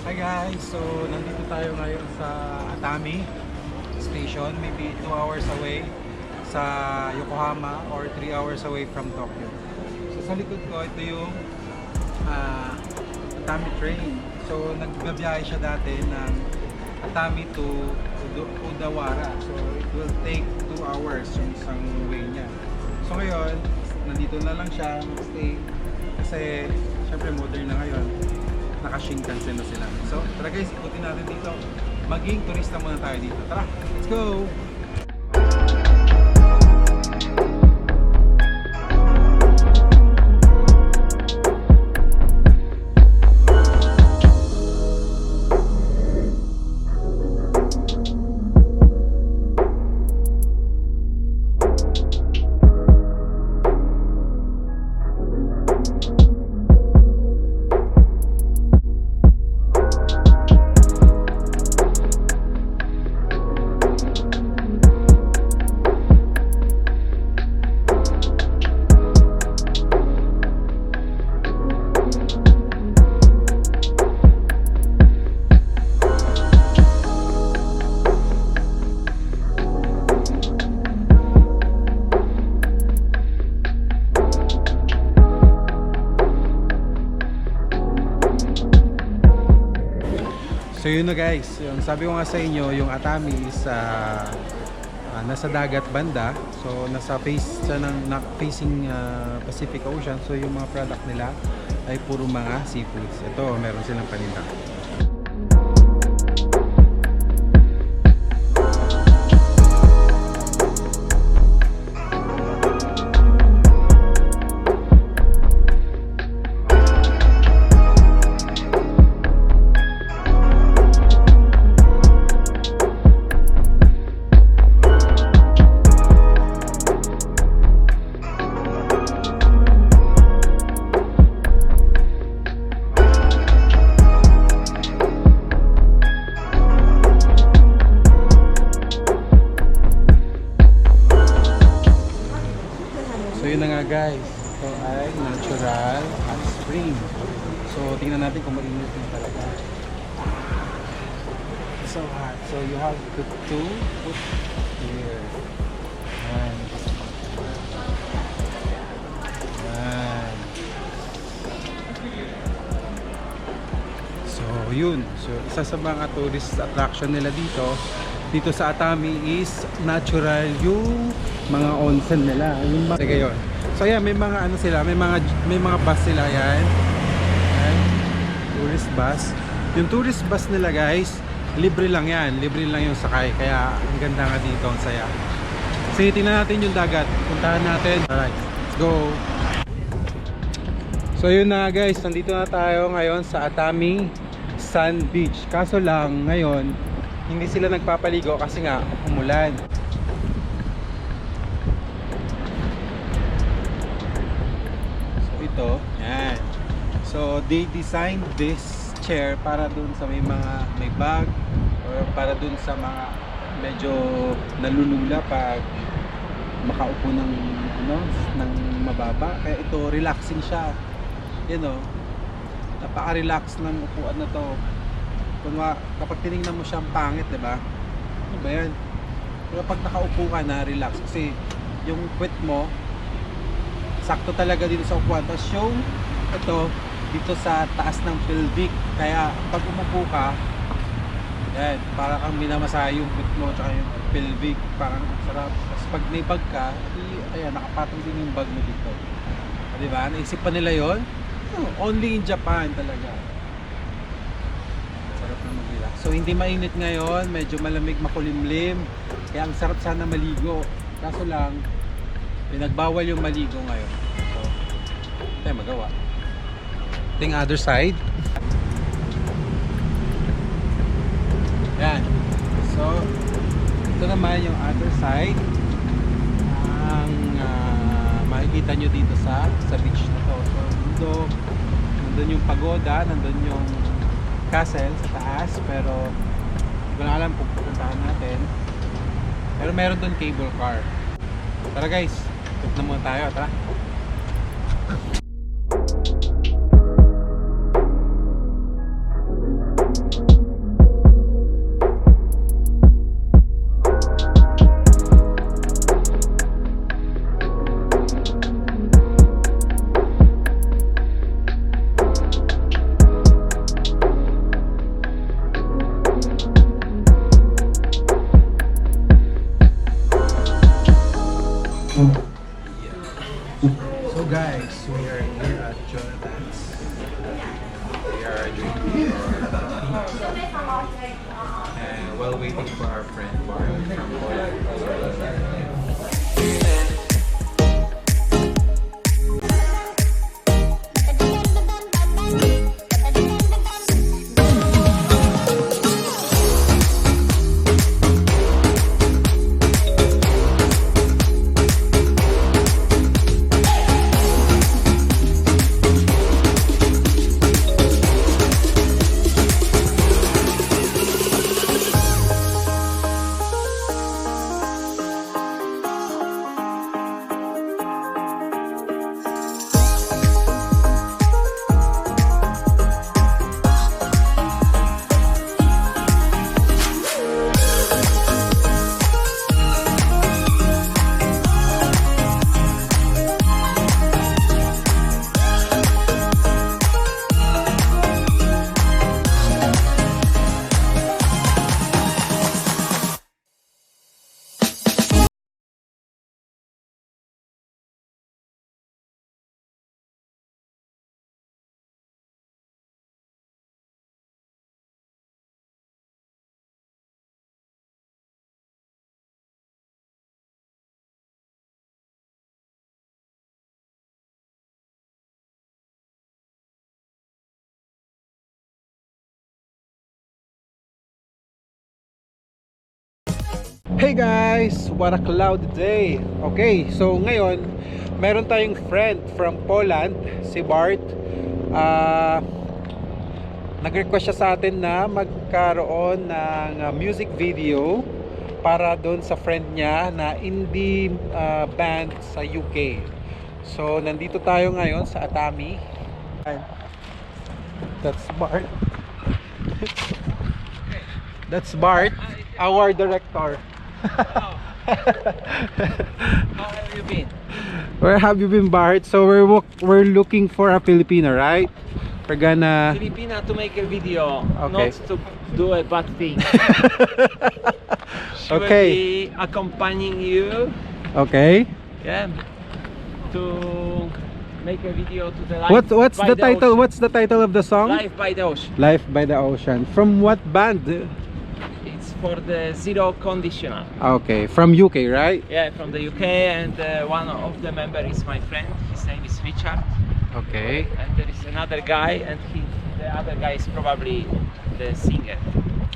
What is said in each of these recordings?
Hi guys, so nandito tayo ngayon sa Atami station, maybe 2 hours away sa Yokohama or 3 hours away from Tokyo. So sa likod ko, ito yung Atami train. So nagbabiyahe siya dati ng Atami to Udawara. So it will take 2 hours yung isang way niya. So ngayon, nandito na lang siya mag-stay kasi syempre modern na ngayon. Naka-Shinkansen na sila. So tara guys, ikutin natin dito. Maging turista muna tayo dito. Tara, let's go! So yun na guys, yung sabi ko nga sa inyo, yung Atami is nasa dagat banda. So nasa face siya ng facing Pacific Ocean. So yung mga product nila ay puro mga seafoods. Ito, meron silang paninda. Guys, ito ay natural hot spring. So tingnan natin kung mainit din talaga. So hot. So you have to put here. Ayan. Ayan. So yun. So isa sa mga tourist attraction nila dito sa Atami is natural yung mga onsen nila. Sige yun. So yeah, may mga ano sila, may mga bus sila yan. Ayan. Tourist bus. Yung tourist bus nila guys, libre lang yan. Libre lang yung sakay. Kaya ang ganda nga dito, ang saya. Sige, tingnan natin yung dagat. Puntahan natin. Alright, let's go. So yun na guys, nandito na tayo ngayon sa Atami Sand Beach. Kaso lang ngayon, hindi sila nagpapaligo kasi nga umulan. Yan. So they designed this chair para dun sa may bag or para dun sa mga medyo nalulula pag makaupo ng mababa. Kaya ito relaxing siya. You know, napaka-relax ng upuan na to. Kapag tinignan mo siyang pangit, 'di ba? Ano ba 'yan? Pero pag nakaupo ka na, relax kasi yung puwet mo sakto talaga dito sa upuan. Tapos yung ito dito sa taas ng pelvic. Kaya pag umupo ka, yan, para kang minamasahe yung puwet mo tsaka yung pelvic. Parang sarap. Tapos pag may bag ka, ayan, nakapatong din yung bag mo dito. Diba? Naisip pa nila yon? Only in Japan talaga. Sarap na mag-relax. So hindi mainit ngayon, medyo malamig, makulimlim. Kaya ang sarap sana maligo. Kaso lang, pinagbawal yung maligo ngayon. So, tayo magawa. Ito yung other side. Yan. So, ito naman yung other side. Ang makikita nyo dito sa beach na to. So, nandun yung pagoda, nandun yung castle sa taas. Pero, hindi ko na alam kung pupuntahan natin. Pero meron dun cable car. Tara guys, tuk na muna tayo, tara. We are here at Jonathan's. We are drinking our tea. And while waiting for our friend Bart from Poland. Hey guys! What a cloudy day! Okay, so ngayon meron tayong friend from Poland, si Bart. Nag-request siya sa atin na magkaroon ng music video para doon sa friend niya na indie band sa UK. So nandito tayo ngayon sa Atami. That's Bart. That's Bart, our director. How have you been? Where have you been, Bart? So we're looking for a Filipino, right? We're gonna Filipina to make a video, Okay. not to do a bad thing. She will Okay. be accompanying you, Okay. yeah, to make a video to the life What's by the title? ocean. What's the title of the song? Life by the ocean. Life by the Ocean. From what band? It's for the Zero Conditional. Okay, from UK, right? Yeah, from the UK, and one of the members is my friend. His name is Richard, Okay. and there is another guy, and the other guy is probably the singer.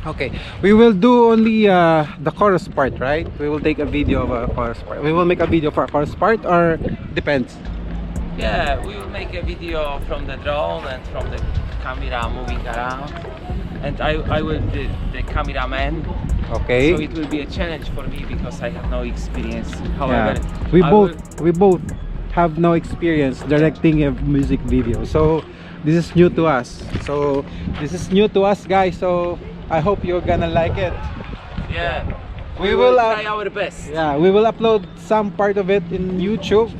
Okay. We will do only the chorus part, right? We will take a video of a chorus part. We will make a video for a chorus part, or depends. Yeah, we will make a video from the drone and from the camera moving around, and I will be the cameraman. Okay. So it will be a challenge for me because I have no experience. However, Yeah. We both have no experience directing a music video, so this is new to us. So this is new to us, guys. So I hope you're gonna like it. yeah, We will try our best. Yeah, we will upload some part of it in YouTube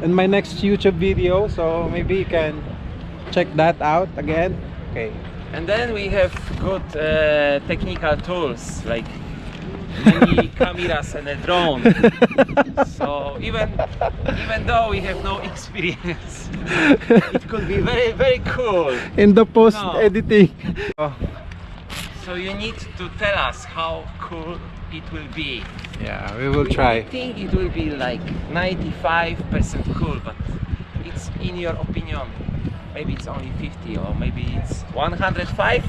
in my next YouTube video, so maybe you can check that out again. Okay. And then we have good technical tools like many cameras and a drone. So even though we have no experience, it could be very, very cool. In the post editing. So you need to tell us how cool it will be. Yeah, we will try. I think it will be like 95% cool, but it's in your opinion. Maybe it's only 50 or maybe it's 105.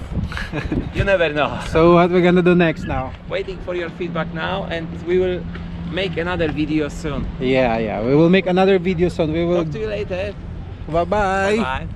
You never know. So what we're gonna do next now? Waiting for your feedback now, and we will make another video soon. Yeah, we will make another video soon. We will. Talk to you later. Bye bye. Bye.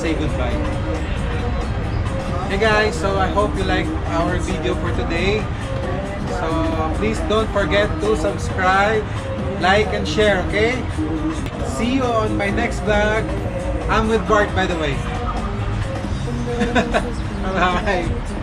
say goodbye. Hey guys, so I hope you liked our video for today. So please don't forget to subscribe, like, and share, okay? See you on my next vlog. I'm with Bart, by the way. Bye-bye.